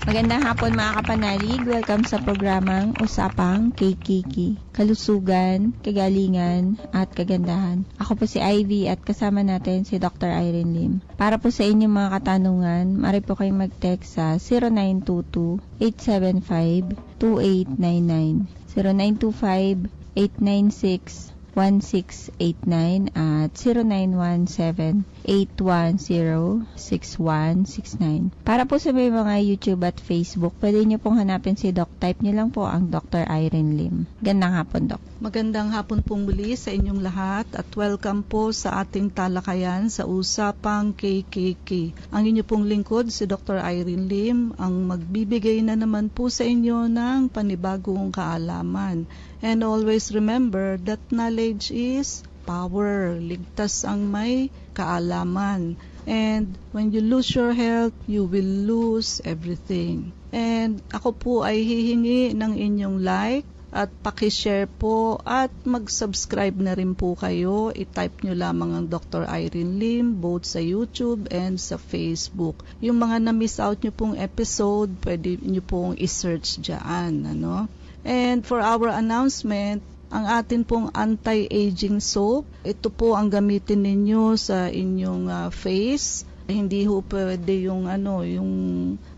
Magandang hapon mga kapanalig. Welcome sa programang Usapang Kikiki. Kalusugan, kagalingan, at kagandahan. Ako po si Ivy at kasama natin si Dr. Irene Lim. Para po sa inyong mga katanungan, maaari po kayong mag-text sa 0922-875-2899, 0925-896-1689 at 0917-810-6169. Para po sa may mga YouTube at Facebook, pwede nyo pong hanapin si Doc. Type nyo lang po ang Dr. Irene Lim. Gandang hapon, Doc. Magandang hapon pong muli sa inyong lahat at welcome po sa ating talakayan sa Usapang KKK. Ang inyo pong lingkod, si Dr. Irene Lim, ang magbibigay na naman po sa inyo ng panibagong kaalaman. And always remember that knowledge is power. Ligtas ang may kaalaman. And when you lose your health, you will lose everything. And ako po ay hihingi ng inyong like at pakishare po at mag-subscribe na rin po kayo. I-type nyo lamang ang Dr. Irene Lim both sa YouTube and sa Facebook. Yung mga na-miss out nyo pong episode, pwede nyo pong i-search dyan. And for our announcement, ang atin pong anti-aging soap, ito po ang gamitin ninyo sa inyong face. Hindi ho pwede yung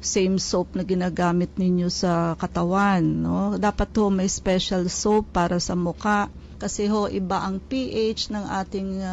same soap na ginagamit ninyo sa katawan, no? Dapat ho may special soap para sa mukha kasi ho iba ang pH ng ating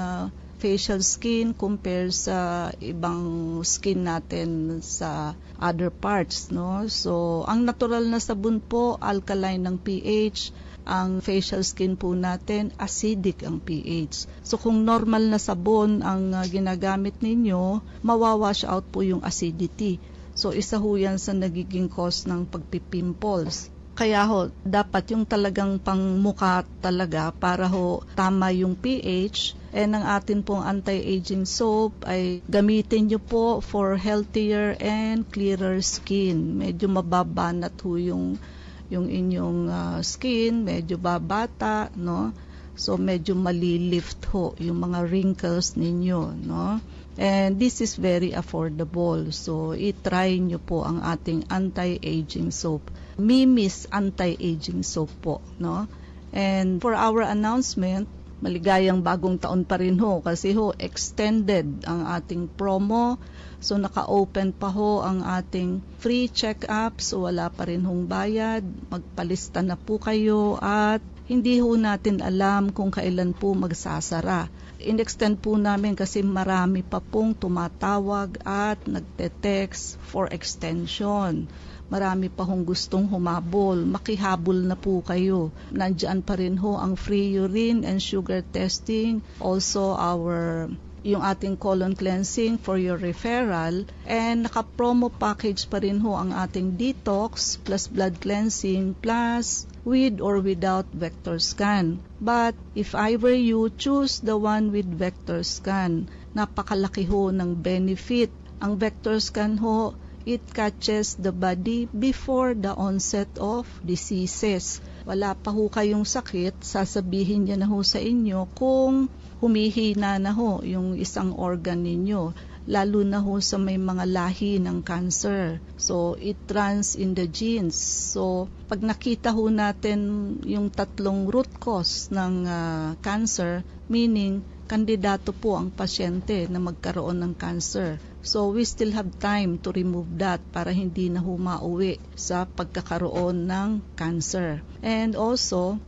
facial skin compare sa ibang skin natin sa other parts, no? So, ang natural na sabon po alkaline ng pH. Ang facial skin po natin, acidic ang pH. So kung normal na sabon ang ginagamit ninyo, mawawash out po yung acidity. So isa ho yan sa nagiging cause ng pagpipimples. Kaya ho, dapat yung talagang pangmukha talaga para ho tama yung pH. And ang atin pong anti-aging soap ay gamitin nyo po for healthier and clearer skin. Medyo mababanat ho yung inyong skin, medyo babata, no? So medyo malilift ho yung mga wrinkles ninyo, no? And this is very affordable. So i-try nyo po ang ating anti-aging soap. Mimi's anti-aging soap po, no? And for our announcement, maligayang bagong taon pa rin ho kasi ho extended ang ating promo. So naka-open pa ho ang ating free check-up, so wala pa rin hong bayad. Magpalista na po kayo at hindi ho natin alam kung kailan po magsasara. In-extend po namin kasi marami pa pong tumatawag at nagte-text for extension. Marami pa hong gustong humabol. Makihabol na po kayo. Nandiyan pa rin ho ang free urine and sugar testing. Also yung ating colon cleansing for your referral, and naka-promo package pa rin ho ang ating detox plus blood cleansing plus with or without vector scan. But if I were you, choose the one with vector scan. Napakalaki ho ng benefit. Ang vector scan ho, it catches the body before the onset of diseases. Wala pa ho kayong sakit, sasabihin niya na ho sa inyo kung humihina na ho yung isang organ ninyo, lalo na ho sa may mga lahi ng cancer. So, it runs in the genes. So, pag nakita ho natin yung tatlong root cause ng cancer, meaning kandidato po ang pasyente na magkaroon ng cancer. So, we still have time to remove that para hindi na humauwi sa pagkakaroon ng cancer. And also,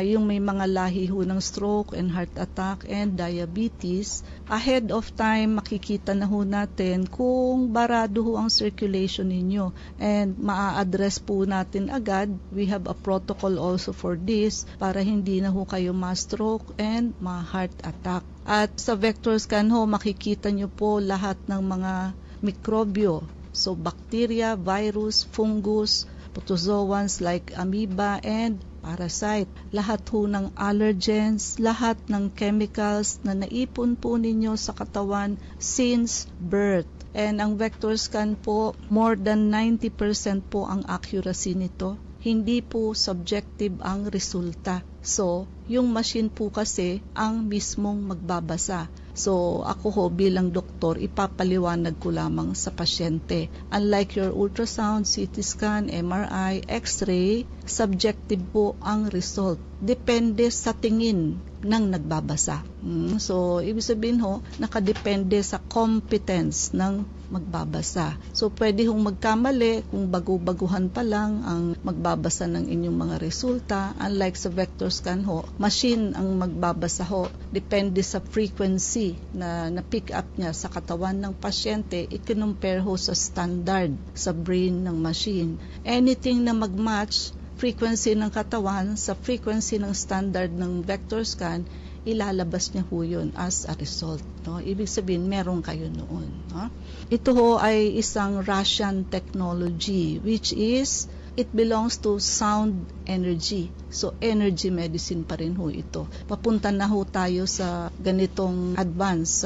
yung may mga lahi ho ng stroke and heart attack and diabetes, ahead of time makikita na ho natin kung barado ho ang circulation ninyo. And maa-address po natin agad. We have a protocol also for this para hindi na ho kayo ma-stroke and ma-heart attack. At sa vector scan ho, makikita nyo po lahat ng mga mikrobyo. So, bacteria, virus, fungus, protozoans like amoeba and parasite. Lahat ho ng allergens, lahat ng chemicals na naipon po ninyo sa katawan since birth. And ang vector scan po, more than 90% po ang accuracy nito. Hindi po subjective ang resulta. So, yung machine po kasi ang mismong magbabasa. So ako ho bilang doktor, ipapaliwanag ko lamang sa pasyente. Unlike your ultrasound, CT scan, MRI, X-ray, subjective po ang result. Depende sa tingin ng nagbabasa. So, ibig sabihin ho, nakadepende sa competence ng magbabasa. So, pwede hong magkamali kung bago-baguhan pa lang ang magbabasa ng inyong mga resulta. Unlike sa vector scan ho, machine ang magbabasa ho. Depende sa frequency na pick up niya sa katawan ng pasyente, i-compare ho sa standard sa brain ng machine. Anything na mag-match frequency ng katawan sa frequency ng standard ng vector scan, ilalabas niya ho yun as a result. No? Ibig sabihin, meron kayo noon. No? Ito ho ay isang Russian technology, which is, it belongs to sound energy. So, energy medicine pa rin ho ito. Papunta na ho tayo sa ganitong advanced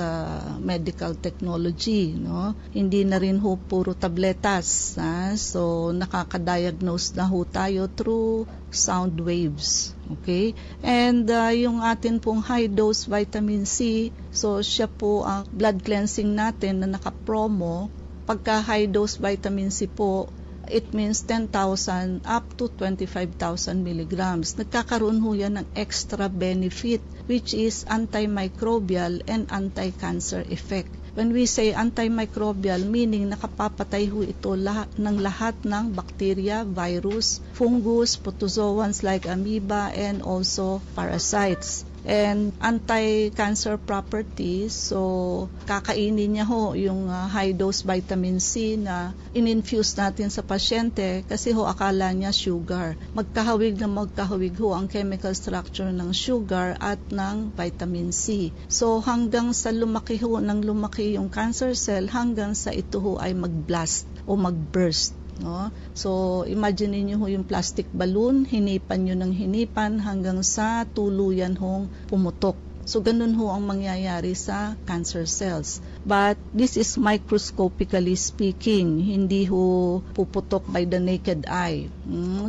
medical technology. No? Hindi na rin ho puro tabletas. So, nakakadiagnose na ho tayo through sound waves. Okay? And yung atin pong high-dose vitamin C, so siya po ang blood cleansing natin na naka-promo. Pagka high-dose vitamin C po, it means 10,000 up to 25,000 milligrams. Nagkakaroon ho yan ng extra benefit, which is antimicrobial and anti-cancer effect. When we say antimicrobial, meaning nakapapatay ho ito lahat ng bacteria, virus, fungus, protozoans like amoeba, and also parasites. And anti-cancer properties, so kakainin niya ho yung high-dose vitamin C na in-infuse natin sa pasyente kasi ho akala niya sugar. Magkahawig ho ang chemical structure ng sugar at ng vitamin C. So hanggang sa lumaki yung cancer cell, hanggang sa ito ho ay mag-blast o mag-burst. No? So, imagine niyo yung plastic balloon, hinipan nyo ng hinipan hanggang sa tuluyan hong pumutok. So, ganun ho ang mangyayari sa cancer cells. But, this is microscopically speaking, hindi ho puputok by the naked eye.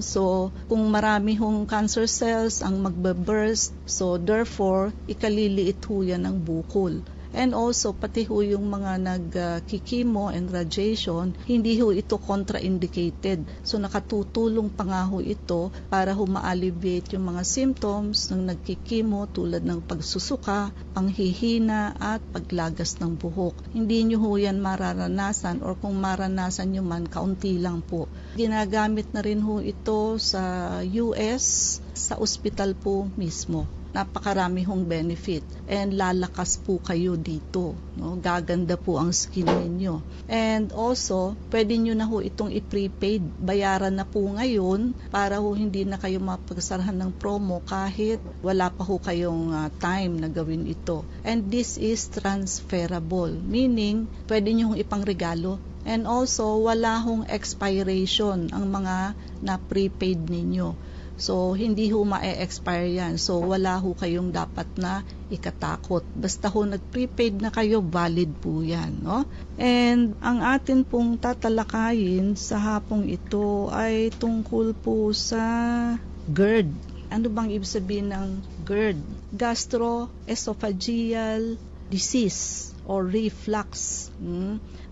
So, kung marami hong cancer cells ang magbe-burst, so therefore, ikaliliit ho yan ng bukol. And also, pati ho yung mga nagkikimo and radiation, hindi ho ito contraindicated. So, nakatutulong pa nga ho ito para ho ma-alleviate yung mga symptoms ng nagkikimo tulad ng pagsusuka, panghihina, at paglagas ng buhok. Hindi nyo ho yan mararanasan or kung maranasan nyo man, kaunti lang po. Ginagamit na rin ho ito sa US, sa ospital po mismo. Napakarami hong benefit and lalakas po kayo dito. No? Gaganda po ang skin ninyo. And also, pwede nyo na ho itong i-prepaid. Bayaran na po ngayon para ho hindi na kayo mapagsarahan ng promo kahit wala pa ho kayong time na gawin ito. And this is transferable, meaning pwede nyo hong ipangregalo. And also, wala hong expiration ang mga na-prepaid ninyo. So, hindi ho ma-expire yan. So, wala ho kayong dapat na ikatakot. Basta ho nag-prepaid na kayo, valid po yan. No? And ang atin pong tatalakayin sa hapong ito ay tungkol po sa GERD. Ano bang ibig sabihin ng GERD? Gastroesophageal disease or reflux.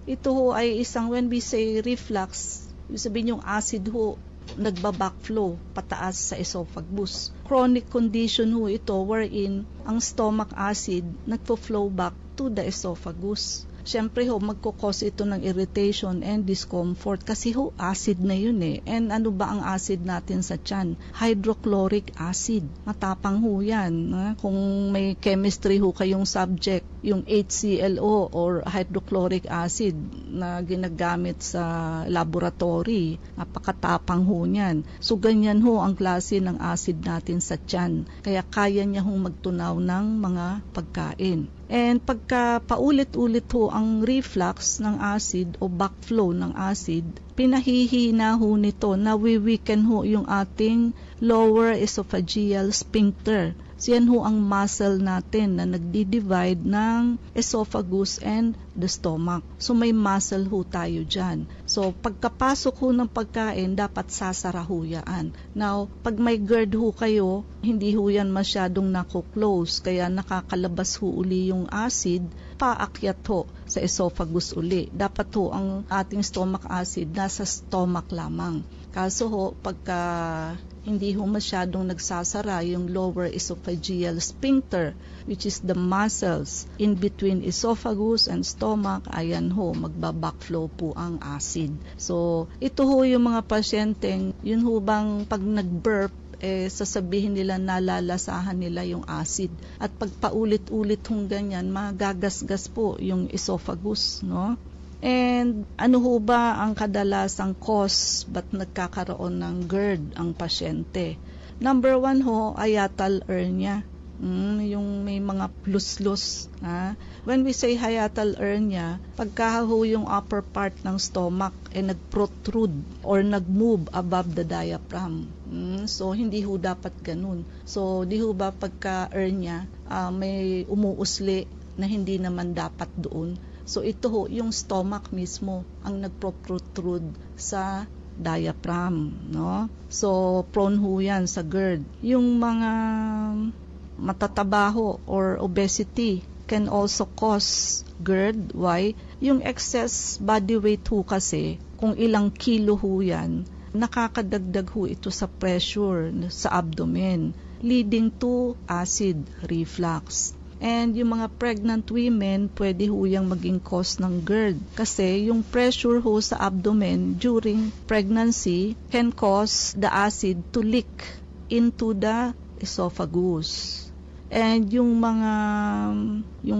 Ito ho ay isang, when we say reflux, ibig sabihin yung acid ho, nagba-backflow pataas sa esophagus. Chronic condition ho ito wherein ang stomach acid nagpo-flow back to the esophagus. Siyempre ho, magkukos ito ng irritation and discomfort kasi ho, acid na yun eh. And ano ba ang acid natin sa tiyan? Hydrochloric acid. Matapang ho yan. Kung may chemistry ho kayong subject, yung HClO or hydrochloric acid na ginagamit sa laboratory, napakatapang ho niyan. So, ganyan ho ang klase ng acid natin sa tiyan. Kaya kaya niya hong magtunaw ng mga pagkain. And pagka paulit-ulit ho ang reflux ng acid o backflow ng acid, pinahihina ho nito, nawiweaken ho yung ating lower esophageal sphincter. Siyan ho ang muscle natin na nagdi-divide ng esophagus and the stomach. So may muscle ho tayo dyan. So pagkapasok ho ng pagkain, dapat sasara ho yan. Now, pag may GERD ho kayo, hindi ho yan masyadong nako-close, kaya nakakalabas ho uli yung acid, paakyat ho sa esophagus uli. Dapat ho ang ating stomach acid nasa stomach lamang. Kaso ho, pagka hindi ho masyadong nagsasara yung lower esophageal sphincter, which is the muscles in between esophagus and stomach, ayan ho, magbabackflow po ang acid. So, ito ho yung mga pasyenteng, yun ho bang pag nag-burp, sasabihin nila nalalasahan nila yung acid. At pag paulit-ulit hong ganyan, magagasgas po yung esophagus, no? And ano ho ba ang kadalasang cause ba't nagkakaroon ng GERD ang pasyente? Number 1 ho, hiatal hernia. Yung may mga plus-lus. When we say hiatal hernia, pagka ho yung upper part ng stomach nag-protrude or nag-move above the diaphragm. So, hindi ho dapat ganun. So, di ho ba pagka hernia, may umuusli na hindi naman dapat doon. So, ito ho, yung stomach mismo ang nagprotrude sa diaphragm, no? So, prone ho yan sa GERD. Yung mga matatabaho or obesity can also cause GERD. Why? Yung excess body weight ho kasi, kung ilang kilo ho yan, nakakadagdag ho ito sa pressure sa abdomen, leading to acid reflux. And yung mga pregnant women, pwede ho yung maging cause ng GERD. Kasi yung pressure ho sa abdomen during pregnancy can cause the acid to leak into the esophagus. And yung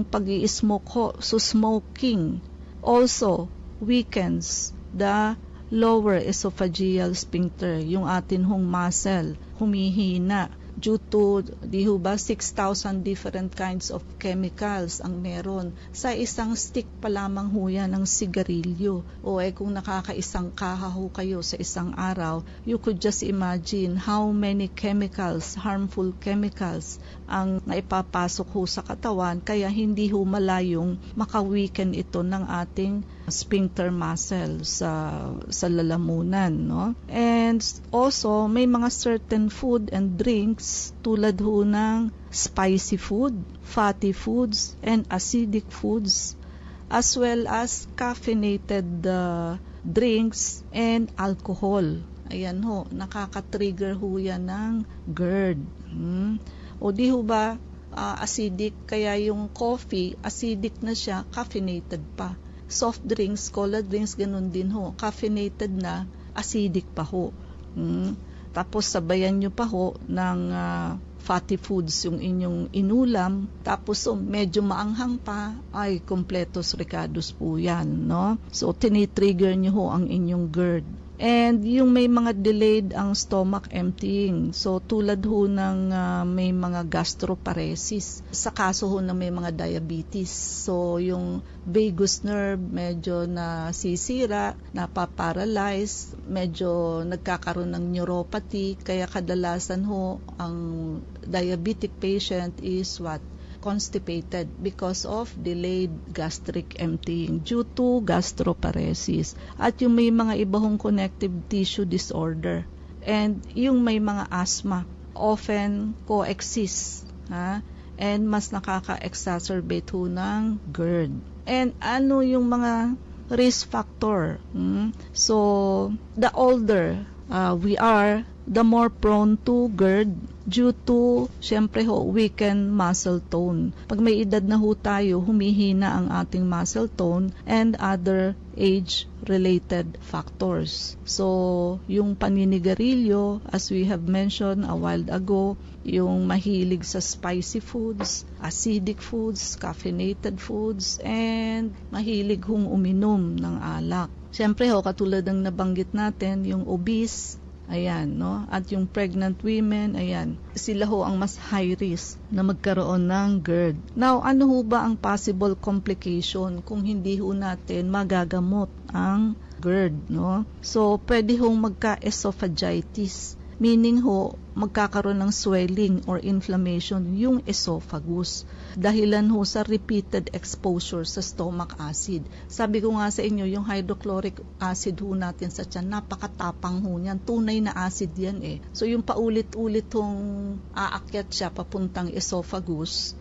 pag-i-smoke ho, so smoking also weakens the lower esophageal sphincter, yung atin hong muscle, humihina. Due to, 6,000 different kinds of chemicals ang meron. Sa isang stick pa lamang ho yan ng sigarilyo. O kung nakakaisang kaha ho kayo sa isang araw, you could just imagine how many chemicals, harmful chemicals, ang naipapasok ho sa katawan, kaya hindi ho malayong makaweaken ito ng ating sphincter muscle sa lalamunan, no? And also, may mga certain food and drinks tulad ho ng spicy food, fatty foods, and acidic foods, as well as caffeinated drinks and alcohol. Ayan ho, nakaka-trigger ho yan ng GERD. O di ho ba acidic, kaya yung coffee, acidic na siya, caffeinated pa. Soft drinks, cola drinks, ganun din ho. Caffeinated na, acidic pa ho. Tapos sabayan nyo pa ho ng fatty foods yung inyong inulam. Tapos medyo maanghang pa, ay completos ricados po yan, no? So tinitrigger nyo ho ang inyong GERD. And yung may mga delayed ang stomach emptying. So tulad ho ng may mga gastroparesis. Sa kaso ho na may mga diabetes. So yung vagus nerve medyo nasisira, napaparalyze, medyo nagkakaroon ng neuropathy. Kaya kadalasan ho ang diabetic patient is what? Constipated because of delayed gastric emptying due to gastroparesis. At yung may mga ibang connective tissue disorder and yung may mga asthma often coexist, and mas nakaka-exacerbate ho ng GERD. And ano yung mga risk factor? So the older we are, the more prone to GERD due to, syempre ho, weakened muscle tone. Pag may edad na ho tayo, humihina ang ating muscle tone and other age-related factors. So, yung paninigarilyo, as we have mentioned a while ago, yung mahilig sa spicy foods, acidic foods, caffeinated foods, and mahilig hong uminom ng alak. Syempre ho, katulad ng nabanggit natin, yung obese, ayan, no? At yung pregnant women, ayan, sila ho ang mas high risk na magkaroon ng GERD. Now, ano ho ba ang possible complication kung hindi ho natin magagamot ang GERD, no? So, pwede hong magka-esophagitis. meaning ho, magkakaroon ng swelling or inflammation yung esophagus. Dahilan ho sa repeated exposure sa stomach acid. Sabi ko nga sa inyo, yung hydrochloric acid ho natin sa tiyan, napakatapang ho niyan. Tunay na acid yan eh. So yung paulit-ulit hong aakyat siya papuntang esophagus,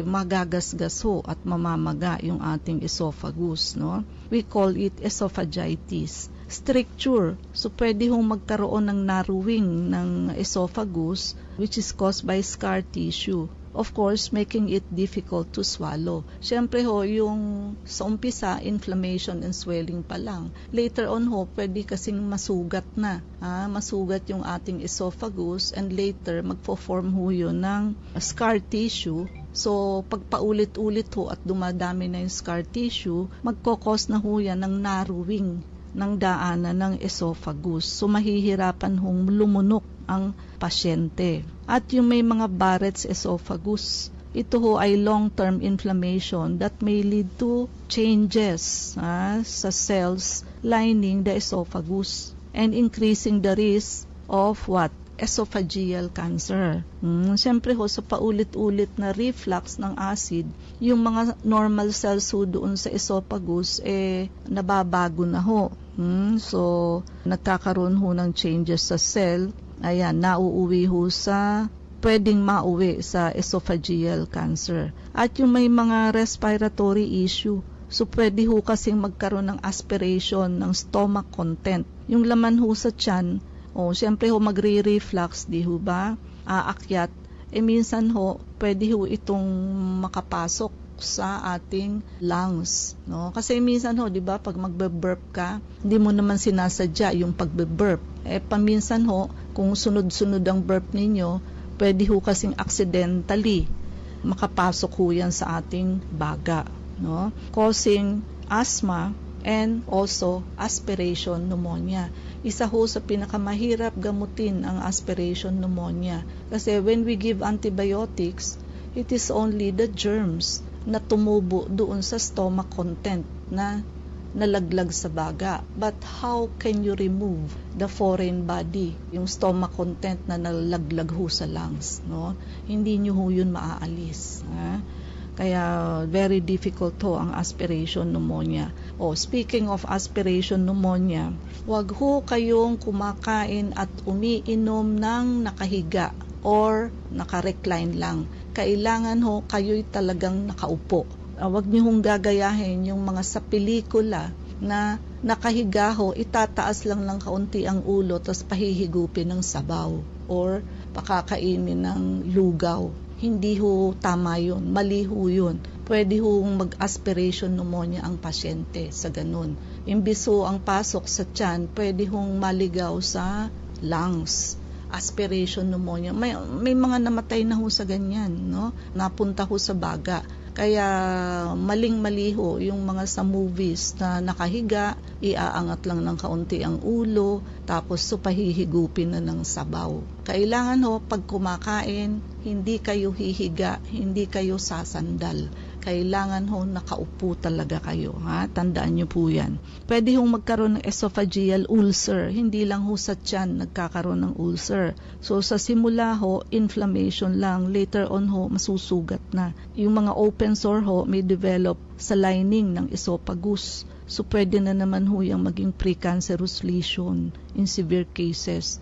magagasgas ho at mamamaga yung ating esophagus, no? We call it esophagitis. Stricture, so pwede hong magkaroon ng narrowing ng esophagus which is caused by scar tissue. Of course, making it difficult to swallow. Siyempre ho, yung sa umpisa, inflammation and swelling pa lang. Later on ho, pwede kasing masugat na. Masugat yung ating esophagus and later magpo-form ho yun ng scar tissue. So, pag paulit-ulit ho at dumadami na yung scar tissue, magkokos na ho yan ng narrowing ng daanan ng esophagus. So, mahihirapan hong lumunok ang pasyente. At yung may mga Barrett's esophagus, ito ho ay long-term inflammation that may lead to changes sa cells lining the esophagus and increasing the risk of what? Esophageal cancer. Siyempre ho, sa paulit-ulit na reflux ng acid, yung mga normal cells ho doon sa esophagus, nababago na ho. So, nagkakaroon ho ng changes sa cell. Ayan, nauuwi ho pwedeng mauwi sa esophageal cancer. At yung may mga respiratory issue, so pwede ho kasing magkaroon ng aspiration ng stomach content. Yung laman ho sa tiyan, siyempre ho magre-reflux, di ho ba? Aakyat. Minsan ho, pwede ho itong makapasok sa ating lungs, no? Kasi minsan ho, 'di ba, pag magbe-burp ka, hindi mo naman sinasadya yung pagbe-burp. Paminsan ho, kung sunod-sunod ang burp ninyo, pwede ho kasing accidentally makapasok ho yan sa ating baga, no? Causing asthma and also aspiration pneumonia. Isa ho sa pinakamahirap gamutin ang aspiration pneumonia. Kasi when we give antibiotics, it is only the germs na tumubo doon sa stomach content na nalaglag sa baga. But how can you remove the foreign body, yung stomach content na nalaglag ho sa lungs, no? Hindi nyo ho yun maaalis. Kaya very difficult ho ang aspiration pneumonia. Speaking of aspiration pneumonia, wag ho kayong kumakain at umiinom ng nakahiga or naka-recline lang. Kailangan ho kayo'y talagang nakaupo. Huwag niyo hong gagayahin yung mga sa pelikula na nakahiga ho, itataas lang ng kaunti ang ulo tapos pahihigupin ng sabaw or pakakainin ng lugaw. Hindi ho tama yun, mali ho yun. Pwede hong mag-aspiration pneumonia ang pasyente sa ganun. Imbis ho ang pasok sa tiyan, pwede hong maligaw sa lungs. Aspiration pneumonia. May mga namatay na ho sa ganyan, no? Napunta ho sa baga. Kaya maling-mali ho yung mga sa movies na nakahiga, iaangat lang ng kaunti ang ulo, tapos pahihigupin na ng sabaw. Kailangan ho, pag kumakain, hindi kayo hihiga, hindi kayo sasandal. Kailangan ho nakaupo talaga kayo. Tandaan nyo po yan. Pwede hong magkaroon ng esophageal ulcer. Hindi lang ho sa tiyan nagkakaroon ng ulcer. So sa simula ho, inflammation lang. Later on ho, masusugat na. Yung mga open sore ho may develop sa lining ng esophagus. So pwede na naman ho yung maging precancerous lesion in severe cases.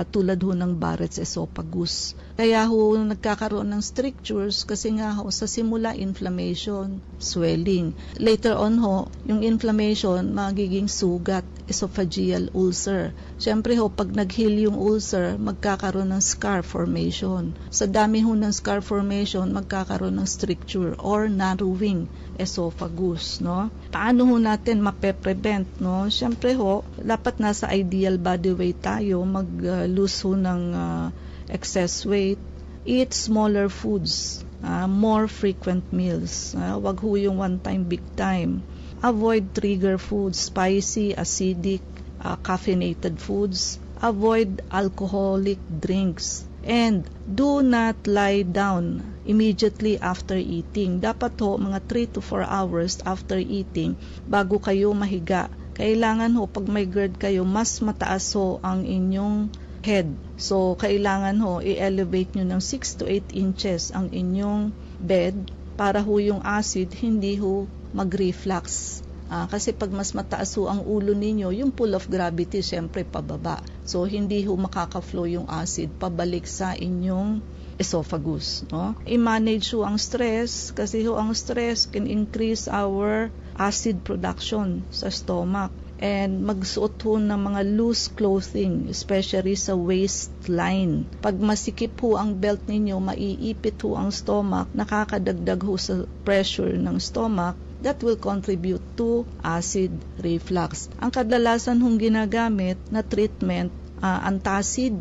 Tulad ho ng Barrett's esophagus. Kaya ho nagkakaroon ng strictures kasi nga ho sa simula inflammation, swelling. Later on ho, yung inflammation magiging sugat, esophageal ulcer. Siyempre ho, pag nag-heal yung ulcer, magkakaroon ng scar formation. Sa dami ho ng scar formation, magkakaroon ng stricture or narrowing esophagus, no? Paano ho natin mape-prevent, no? Siyempre ho, dapat nasa ideal body weight tayo, mag-lose ho ng excess weight, eat smaller foods, more frequent meals, wag ho yung one time, big time. Avoid trigger foods, spicy, acidic, caffeinated foods. Avoid alcoholic drinks. And do not lie down immediately after eating. Dapat ho, mga 3 to 4 hours after eating, bago kayo mahiga. Kailangan ho, pag may GERD kayo, mas mataas ho ang inyong head. So, kailangan ho, i-elevate nyo ng 6 to 8 inches ang inyong bed para ho yung acid hindi ho mag-reflux. Kasi pag mas mataas ho ang ulo ninyo, yung pull of gravity, syempre pababa. So, hindi ho makaka-flow yung acid pabalik sa inyong esophagus. No? I-manage ho ang stress kasi ho ang stress can increase our acid production sa stomach. And magsuot ho ng mga loose clothing, especially sa waistline. Pag masikip ho ang belt ninyo, maiipit ho ang stomach, nakakadagdag ho sa pressure ng stomach, that will contribute to acid reflux. Ang kadalasan hong ginagamit na treatment, antacid,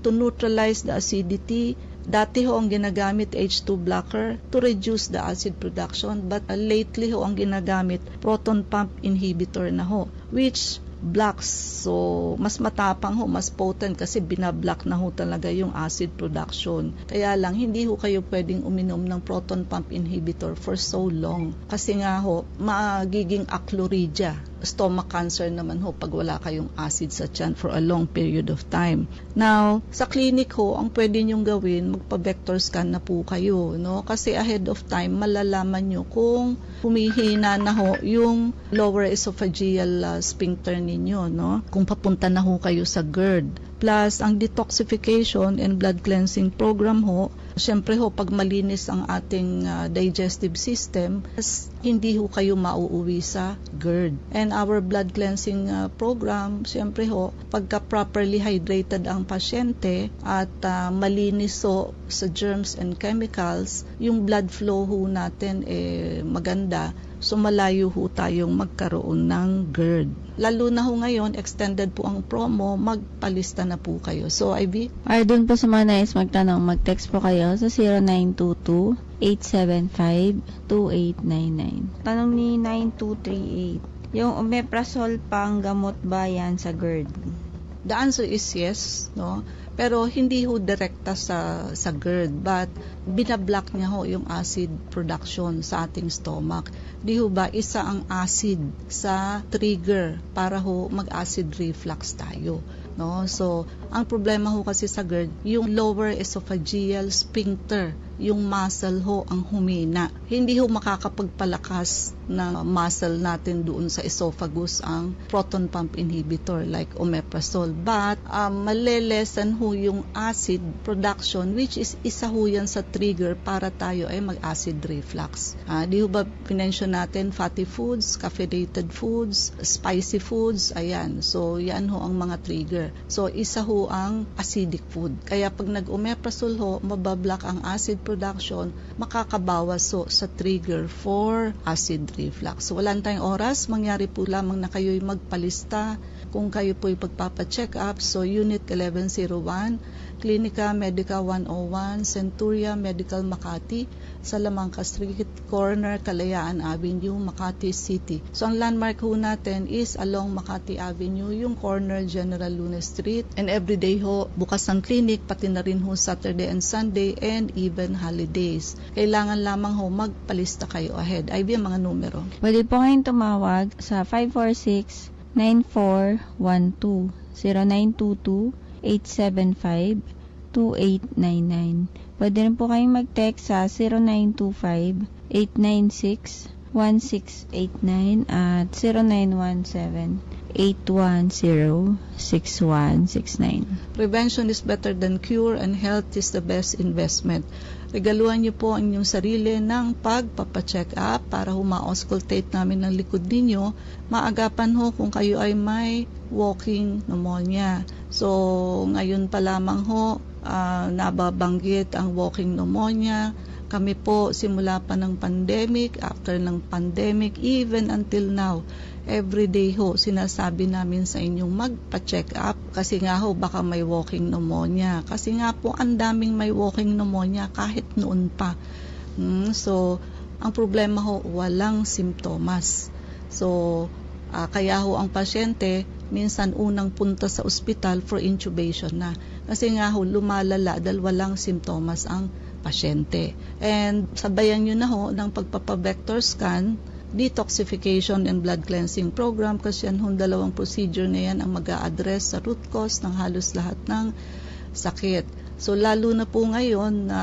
to neutralize the acidity. Dati ho ang ginagamit H2 blocker to reduce the acid production, but lately ho ang ginagamit proton pump inhibitor na ho, which blocks. So, mas matapang ho, mas potent kasi binablock na ho talaga yung acid production. Kaya lang, hindi ho kayo pwedeng uminom ng proton pump inhibitor for so long. Kasi nga ho, magiging achlorrhea. Stomach cancer naman ho pag wala kayong acid sa tiyan for a long period of time. Now, sa clinic ho, ang pwede nyong gawin, magpa-vector scan na po kayo. No? Kasi ahead of time, malalaman nyo kung humihina na ho yung lower esophageal sphincter ninyo. No? Kung papunta na ho kayo sa GERD. Plus, ang detoxification and blood cleansing program ho, syempre ho, pag malinis ang ating digestive system, hindi ho kayo mauuwi sa GERD. And our blood cleansing program, syempre ho, pagka properly hydrated ang pasyente at malinis ho sa germs and chemicals, yung blood flow ho natin maganda. So, malayo ho tayong magkaroon ng GERD. Lalo na ho ngayon, extended po ang promo, magpalista na po kayo. So, Ivy? Or dun po sa mga nais magtanong, mag-text po kayo sa 0922-875-2899. Tanong ni 9238, yung omeprazole pang gamot ba yan sa GERD? The answer is yes, no? Pero hindi ho direkta sa GERD, but binablock niya ho yung acid production sa ating stomach. Di ho ba isa ang acid sa trigger para ho mag-acid reflux tayo, no? So, ang problema ho kasi sa GERD, yung lower esophageal sphincter, yung muscle ho ang humina. Hindi ho makakapagpalakas ng muscle natin doon sa esophagus ang proton pump inhibitor like omeprazole. But, malelesen ho yung acid production, which is isa ho yan sa trigger para tayo ay mag-acid reflux. Di ho ba pinensyon natin fatty foods, caffeinated foods, spicy foods, ayan. So, yan ho ang mga trigger. So, isa ho ang acidic food. Kaya pag nag-omeprazole ho, mabablock ang acid production, makakabawas ho sa trigger for acid reflux. So, wala tayong oras. Mangyari po lamang na kayo'y magpalista kung kayo po'y pagpapacheck up. So, Unit 1101, Clinica Medica 101, Centuria Medical Makati, Salamanca Street, Corner, Kalayaan Avenue, Makati City. So, ang landmark ho natin is along Makati Avenue, yung corner General Luna Street. And everyday ho, bukas ang clinic, pati na rin ho Saturday and Sunday, and even holidays. Kailangan lamang ho magpalista kayo ahead. Ay, ang mga numero. Pwede po kayong tumawag sa 546-9412, 0922-875-2899. Pwede rin po kayong mag-text sa 0925-896-1689 at 0917-810-6169. Prevention is better than cure and health is the best investment. Regaluhan niyo po ang inyong sarili ng pagpapacheck up para ma-auscultate namin ng likod ninyo. Maagapan ho kung kayo ay may walking pneumonia. So, ngayon pa lamang ho, nababanggit ang walking pneumonia. Kami po, simula pa ng pandemic, after ng pandemic, even until now, every day ho, sinasabi namin sa inyong magpa-check up kasi nga ho, baka may walking pneumonia. Kasi nga po, ang daming may walking pneumonia kahit noon pa. So, ang problema ho, walang simptomas. So, kaya ho ang pasyente, minsan unang punta sa ospital for intubation na. Kasi nga ho, lumalala dahil walang simptomas ang pasyente. And sabayan nyo na ho ng pagpapavector scan detoxification and blood cleansing program kasi yan hong dalawang procedure na yan ang mag-a-address sa root cause ng halos lahat ng sakit. So lalo na po ngayon na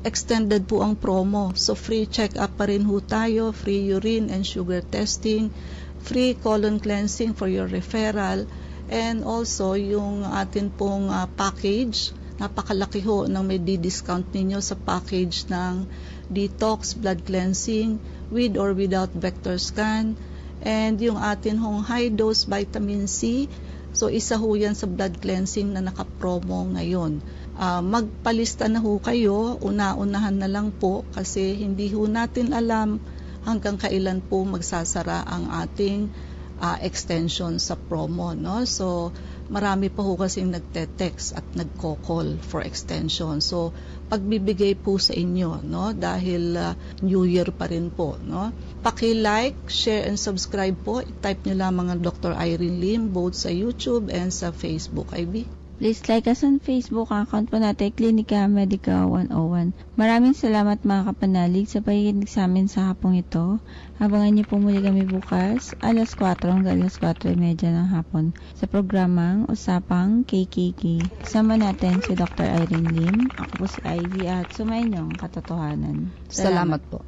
extended po ang promo. So free check-up pa rin ho tayo, free urine and sugar testing, free colon cleansing for your referral, and also yung atin pong package, napakalaki ho ng may di-discount ninyo sa package ng detox, blood cleansing, with or without vector scan, and yung atin hong high dose vitamin C. So isa ho yan sa blood cleansing na nakapromo ngayon. Magpalista na ho kayo, una-unahan na lang po kasi hindi ho natin alam hanggang kailan po magsasara ang ating extension sa promo, no? So marami pa ho kasing nagte-text at nagko-call for extension. So pagbibigay po sa inyo, no, dahil New Year pa rin po, no. Paki-like, share and subscribe po. I-type niyo lamang ang Dr. Irene Lim both sa YouTube and sa Facebook. Ivy. Please like us on Facebook. Ang account po natin, Klinika Medica 101. Maraming salamat mga kapanalig sa pakikinig sa amin sa hapong ito. Abangan niyo po muli kami bukas, alas 4 hanggang alas 4:30 ng hapon sa programang Usapang KKK. Kasama natin si Dr. Irene Lim. Ako po si Ivy at sumayin niyong katotohanan. Salamat po.